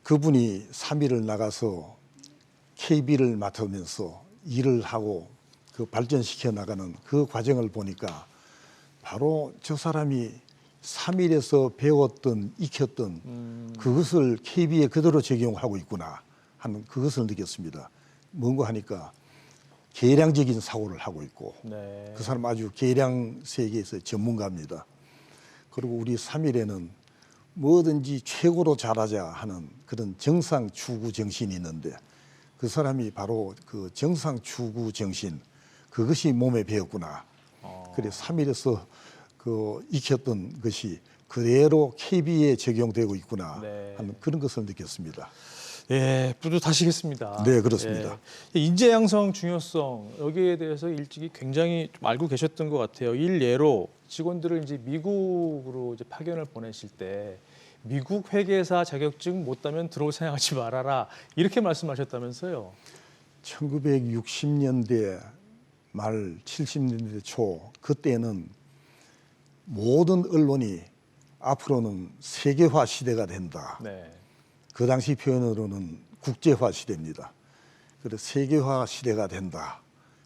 그분이 3일을 나가서 KB를 맡으면서 일을 하고 그 발전시켜 나가는 그 과정을 보니까 바로 저 사람이 3일에서 배웠던 익혔던 그것을 KB에 그대로 적용하고 있구나 하는 그것을 느꼈습니다. 뭔가 하니까 계량적인 사고를 하고 있고 네. 그 사람 아주 계량 세계에서 전문가입니다. 그리고 우리 3일에는 뭐든지 최고로 잘하자 하는 그런 정상 추구 정신이 있는데 그 사람이 바로 그 정상 추구 정신 그것이 몸에 배었구나. 그래 3일에서 그 익혔던 것이 그대로 KB에 적용되고 있구나 네. 하는 그런 것을 느꼈습니다. 예, 뿌듯하시겠습니다. 네, 그렇습니다. 예. 인재 양성 중요성 여기에 대해서 일찍이 굉장히 좀 알고 계셨던 것 같아요. 일례로 직원들을 이제 미국으로 이제 파견을 보내실 때 미국 회계사 자격증 못 따면 들어올 생각하지 말아라 이렇게 말씀하셨다면서요. 1960년대 말 70년대 초 그때는 모든 언론이 앞으로는 세계화 시대가 된다. 네. 그 당시 표현으로는 국제화 시대입니다. 그래서 세계화 시대가 된다.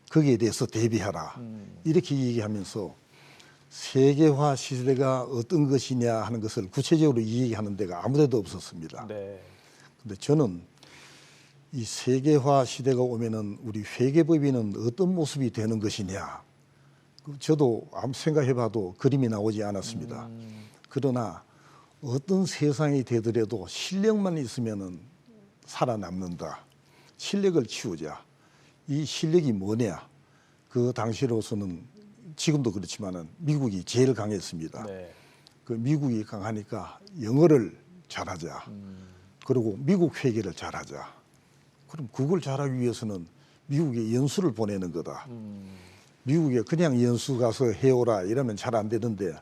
거기에 대해서 대비하라. 이렇게 얘기하면서 세계화 시대가 어떤 것이냐 하는 것을 구체적으로 얘기하는 데가 아무데도 없었습니다. 네. 근데 저는 이 세계화 시대가 오면은 우리 회계법인은 어떤 모습이 되는 것이냐. 저도 아무 생각해봐도 그림이 나오지 않았습니다. 그러나 어떤 세상이 되더라도 실력만 있으면은 살아남는다. 실력을 키우자. 이 실력이 뭐냐? 그 당시로서는 지금도 그렇지만은 미국이 제일 강했습니다. 네. 그 미국이 강하니까 영어를 잘하자. 그리고 미국 회계를 잘하자. 그럼 그걸 잘하기 위해서는 미국에 연수를 보내는 거다. 미국에 그냥 연수 가서 해오라 이러면 잘 안 되는데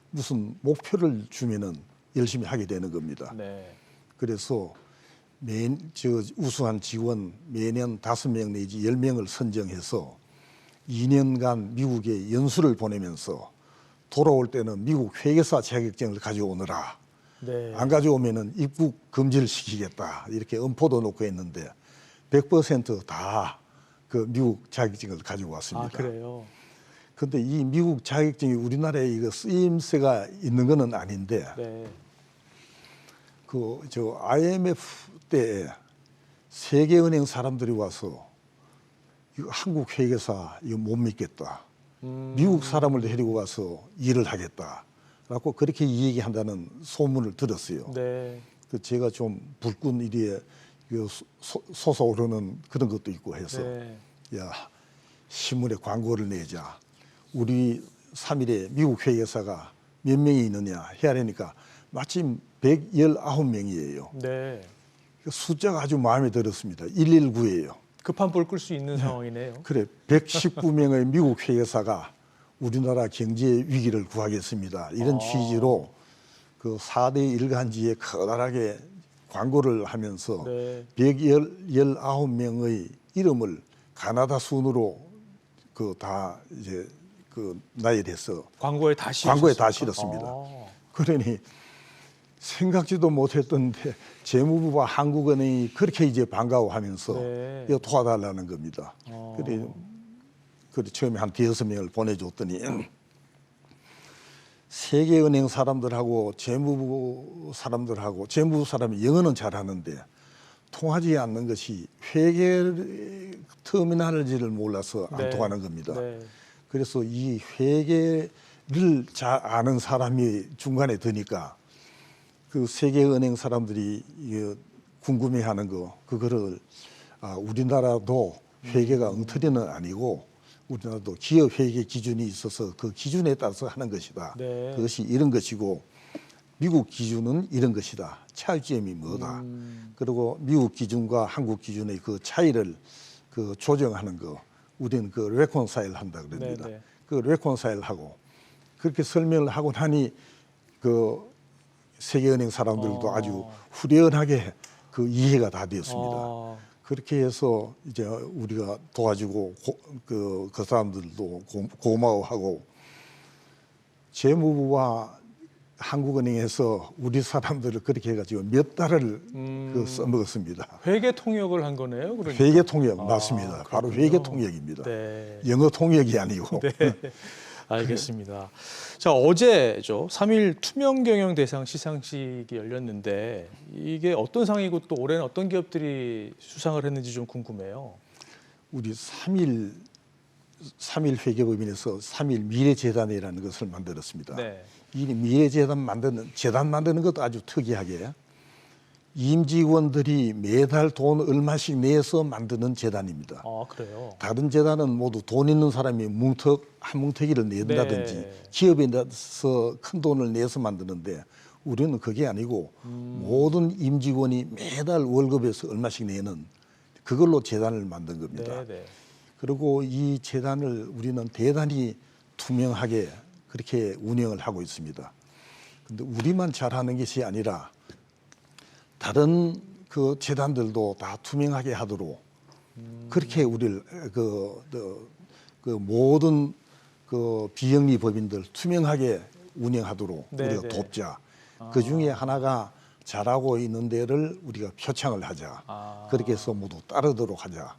무슨 목표를 주면은 열심히 하게 되는 겁니다. 네. 그래서 우수한 직원 매년 5명 내지 10명을 선정해서 2년간 미국에 연수를 보내면서 돌아올 때는 미국 회계사 자격증을 가져오느라 네. 안 가져오면은 입국 금지를 시키겠다 이렇게 엄포도 놓고 했는데 100% 다 그 미국 자격증을 가지고 왔습니다. 아, 그래요. 근데 이 미국 자격증이 우리나라에 이거 쓰임새가 있는 거는 아닌데 네. 그 저 IMF 때 세계은행 사람들이 와서 이거 한국 회계사 이거 못 믿겠다. 미국 사람을 데리고 가서 일을 하겠다라고 그렇게 얘기한다는 소문을 들었어요. 네. 그 제가 좀 불끈 이리에 솟아오르는 그런 것도 있고 해서 네. 야 신문에 광고를 내자. 우리 3일에 미국 회계사가 몇 명이 있느냐 해야 되니까 마침 119명이에요. 네. 숫자가 아주 마음에 들었습니다. 119예요. 급한 불 끌 수 있는 상황이네요. 그래 119명의 미국 회계사가 우리나라 경제 위기를 구하겠습니다. 이런 취지로 그 4대 일간지에 커다랗게 광고를 하면서 네. 119명의 이름을 가나다 순으로 그 다 이제 그 나열해서 광고에 다 실었습니다. 그러니 생각지도 못했던데 재무부와 한국은행이 그렇게 이제 반가워하면서 네. 이거 도와달라는 겁니다. 그래 처음에 한 5명을 보내줬더니 세계은행 사람들하고 재무부 사람들하고 재무부 사람이 영어는 잘하는데 통하지 않는 것이 회계 터미널지를 몰라서 안 네. 통하는 겁니다. 네. 그래서 이 회계를 잘 아는 사람이 중간에 드니까 그 세계은행 사람들이 이거 궁금해하는 거 그거를 우리나라도 회계가 엉터리는 아니고 우리나라도 기업 회계 기준이 있어서 그 기준에 따라서 하는 것이다. 네. 그것이 이런 것이고 미국 기준은 이런 것이다. 차이점이 뭐다. 그리고 미국 기준과 한국 기준의 그 차이를 그 조정하는 거 우리는 그 레콘사일 한다 그럽니다. 네, 네. 그 레콘사일 하고 그렇게 설명을 하고 나니 그 세계은행 사람들도 아주 후련하게 그 이해가 다 되었습니다. 그렇게 해서 이제 우리가 도와주고 그 사람들도 고마워하고 재무부와 한국은행에서 우리 사람들을 그렇게 해가지고 몇 달을 그 써먹었습니다. 회계 통역을 한 거네요. 그러니까. 회계 통역 맞습니다. 바로 그렇군요. 회계 통역입니다. 네. 영어 통역이 아니고. 네. 알겠습니다. 자, 어제죠. 3일 투명 경영 대상 시상식이 열렸는데 이게 어떤 상이고 또 올해는 어떤 기업들이 수상을 했는지 좀 궁금해요. 우리 3.1 회계법인에서 3.1 미래재단이라는 것을 만들었습니다. 네. 이 미래재단 만드는 것도 아주 특이하게 임직원들이 매달 돈 얼마씩 내서 만드는 재단입니다. 아, 그래요. 다른 재단은 모두 돈 있는 사람이 한 뭉태기를 낸다든지 네. 기업에 내서 큰 돈을 내서 만드는데 우리는 그게 아니고 모든 임직원이 매달 월급에서 얼마씩 내는 그걸로 재단을 만든 겁니다. 네, 네. 그리고 이 재단을 우리는 대단히 투명하게 그렇게 운영을 하고 있습니다. 근데 우리만 잘하는 것이 아니라 다른 그 재단들도 다 투명하게 하도록 그렇게 우리를 그 모든 그 비영리 법인들 투명하게 운영하도록 네, 우리가 네. 돕자. 그 중에 하나가 잘하고 있는 데를 우리가 표창을 하자. 아. 그렇게 해서 모두 따르도록 하자.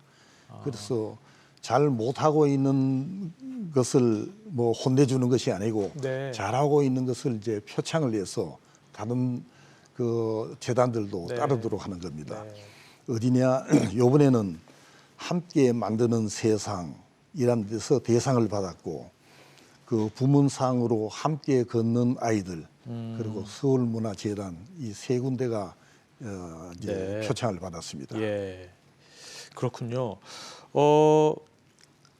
그래서 잘 못하고 있는 것을 뭐 혼내주는 것이 아니고 네. 잘하고 있는 것을 이제 표창을 내서 다른 그 재단들도 네. 따르도록 하는 겁니다. 네. 어디냐? 이번에는 함께 만드는 세상이라는 데서 대상을 받았고 그 부문상으로 함께 걷는 아이들 그리고 서울문화재단 이 세 군데가 이제 네. 표창을 받았습니다. 예. 그렇군요.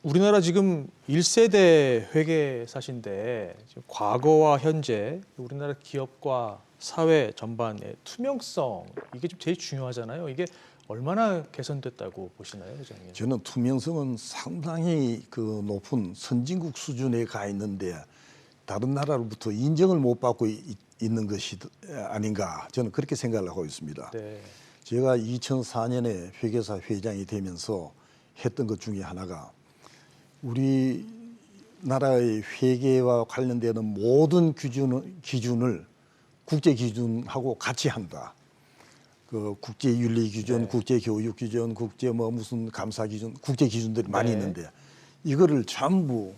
우리나라 지금 1세대 회계사신데 지금 과거와 현재 우리나라 기업과 사회 전반의 투명성 이게 좀 제일 중요하잖아요. 이게 얼마나 개선됐다고 보시나요, 회장님? 저는 투명성은 상당히 그 높은 선진국 수준에 가 있는데 다른 나라로부터 인정을 못 받고 있는 것이 아닌가 저는 그렇게 생각을 하고 있습니다. 네. 제가 2004년에 회계사 회장이 되면서 했던 것 중에 하나가 우리나라의 회계와 관련되는 모든 기준을 국제 기준하고 같이 한다. 그 국제 윤리 기준, 네. 국제 교육 기준, 국제 뭐 무슨 감사 기준, 국제 기준들이 많이 네. 있는데 이거를 전부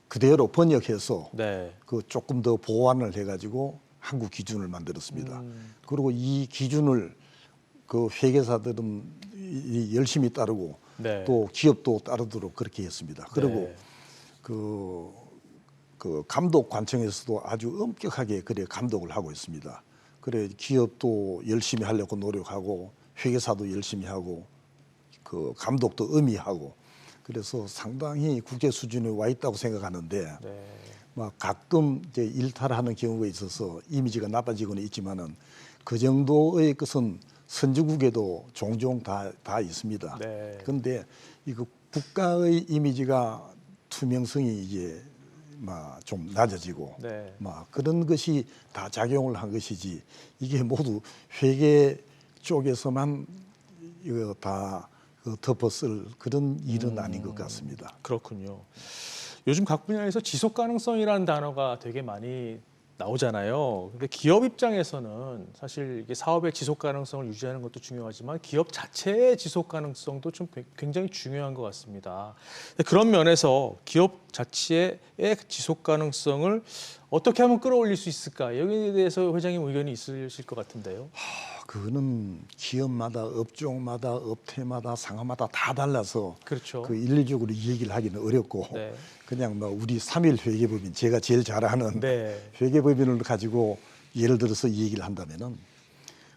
그대로 번역해서 네. 그 조금 더 보완을 해가지고 한국 기준을 만들었습니다. 그리고 이 기준을 그 회계사들은 열심히 따르고 네. 또 기업도 따르도록 그렇게 했습니다. 그리고 네. 그 감독 관청에서도 아주 엄격하게 그래 감독을 하고 있습니다. 그래 기업도 열심히 하려고 노력하고 회계사도 열심히 하고 그 감독도 엄히하고 그래서 상당히 국제 수준에 와 있다고 생각하는데 네. 막 가끔 이제 일탈하는 경우가 있어서 이미지가 나빠지고는 있지만은 그 정도의 것은 선진국에도 종종 다 있습니다. 네. 그런데 이거 국가의 이미지가 투명성이 이제 막 좀 낮아지고 네. 막 그런 것이 다 작용을 한 것이지 이게 모두 회계 쪽에서만 이거 다 덮어쓸 그런 일은 아닌 것 같습니다. 그렇군요. 요즘 각 분야에서 지속 가능성이라는 단어가 되게 많이 나오잖아요. 근데 기업 입장에서는 사실 이게 사업의 지속 가능성을 유지하는 것도 중요하지만 기업 자체의 지속 가능성도 좀 굉장히 중요한 것 같습니다. 그런 면에서 기업 자체의 지속 가능성을 어떻게 하면 끌어올릴 수 있을까? 여기에 대해서 회장님 의견이 있으실 것 같은데요. 그거는 기업마다 업종마다 업태마다 상하마다 다 달라서 그렇죠. 그 일률적으로 이 얘기를 하기는 어렵고 네. 그냥 뭐 우리 3.1 회계법인 제가 제일 잘 아는 네. 회계법인을 가지고 예를 들어서 이 얘기를 한다면은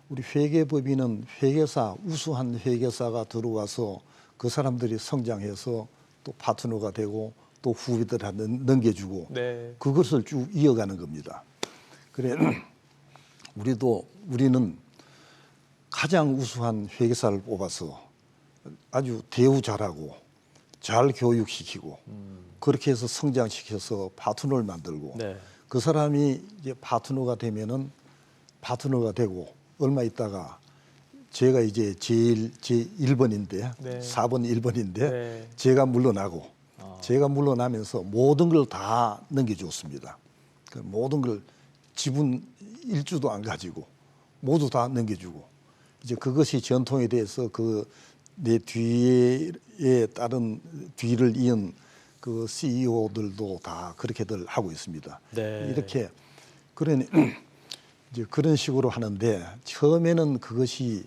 우리 회계법인은 회계사 우수한 회계사가 들어와서 그 사람들이 성장해서 또 파트너가 되고 또 후배들한테 넘겨주고 네. 그것을 쭉 이어가는 겁니다. 그래 우리는 가장 우수한 회계사를 뽑아서 아주 대우 잘하고 잘 교육시키고 그렇게 해서 성장시켜서 파트너를 만들고 네. 그 사람이 이제 파트너가 되면은 파트너가 되고 얼마 있다가 제가 이제 제 1번인데 네. 4번 1번인데 네. 제가 물러나고 제가 물러나면서 모든 걸 다 넘겨줬습니다. 그 모든 걸 지분 1주도 안 가지고 모두 다 넘겨주고 이제 그것이 전통에 대해서 그 내 뒤에 따른 뒤를 이은 그 CEO들도 다 그렇게들 하고 있습니다. 네. 이렇게 그러니 이제 그런 식으로 하는데 처음에는 그것이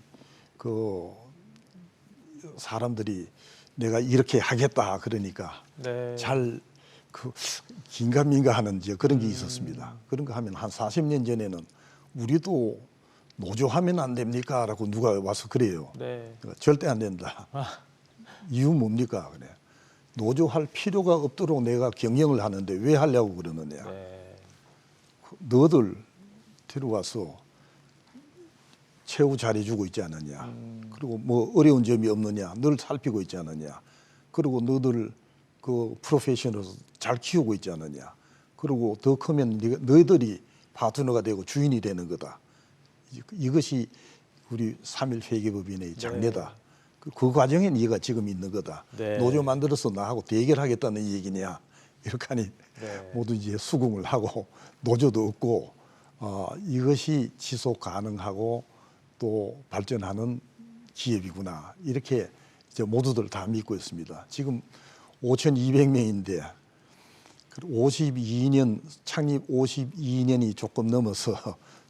그 사람들이 내가 이렇게 하겠다 그러니까 네. 잘 그 긴가민가하는 이제 그런 게 있었습니다. 그런 거 하면 한 40년 전에는 우리도 노조하면 안 됩니까?라고 누가 와서 그래요. 네. 내가 절대 안 된다. 이유 뭡니까? 그래. 노조할 필요가 없도록 내가 경영을 하는데 왜 하려고 그러느냐. 네. 너들 들어와서 최후 잘해주고 있지 않느냐. 그리고 뭐 어려운 점이 없느냐. 늘 살피고 있지 않느냐. 그리고 너들 그 프로페셔널로 잘 키우고 있지 않느냐. 그리고 더 크면 너희들이 파트너가 되고 주인이 되는 거다. 이것이 우리 3.1 회계법인의 장래다. 그 과정에 네가 지금 있는 거다. 네. 노조 만들어서 나하고 대결하겠다는 얘기냐. 이렇게 하니 네. 모두 이제 수긍을 하고 노조도 없고 이것이 지속 가능하고 또 발전하는 기업이구나. 이렇게 이제 모두들 다 믿고 있습니다. 지금 5,200명인데 52년 창립 52년이 조금 넘어서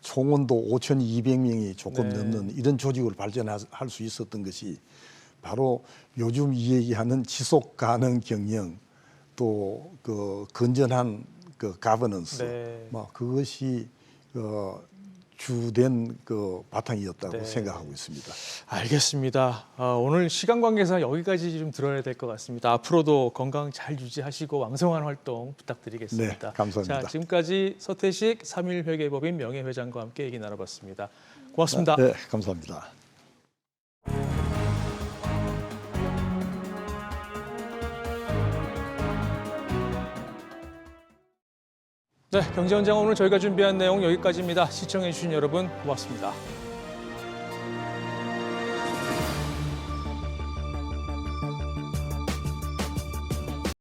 총원도 5,200명이 조금 네. 넘는 이런 조직으로 발전할 수 있었던 것이 바로 요즘 이 얘기하는 지속 가능 경영 또 그 건전한 그 가버넌스 네. 뭐 그것이 주된 그 바탕이었다고 네. 생각하고 있습니다. 알겠습니다. 오늘 시간 관계상 여기까지 좀 들어야 될 것 같습니다. 앞으로도 건강 잘 유지하시고 왕성한 활동 부탁드리겠습니다. 네, 감사합니다. 자, 지금까지 서태식 3.1 회계법인 명예회장과 함께 얘기 나눠봤습니다. 고맙습니다. 네, 감사합니다. 네, 경제현장 오늘 저희가 준비한 내용 여기까지입니다. 시청해주신 여러분 고맙습니다.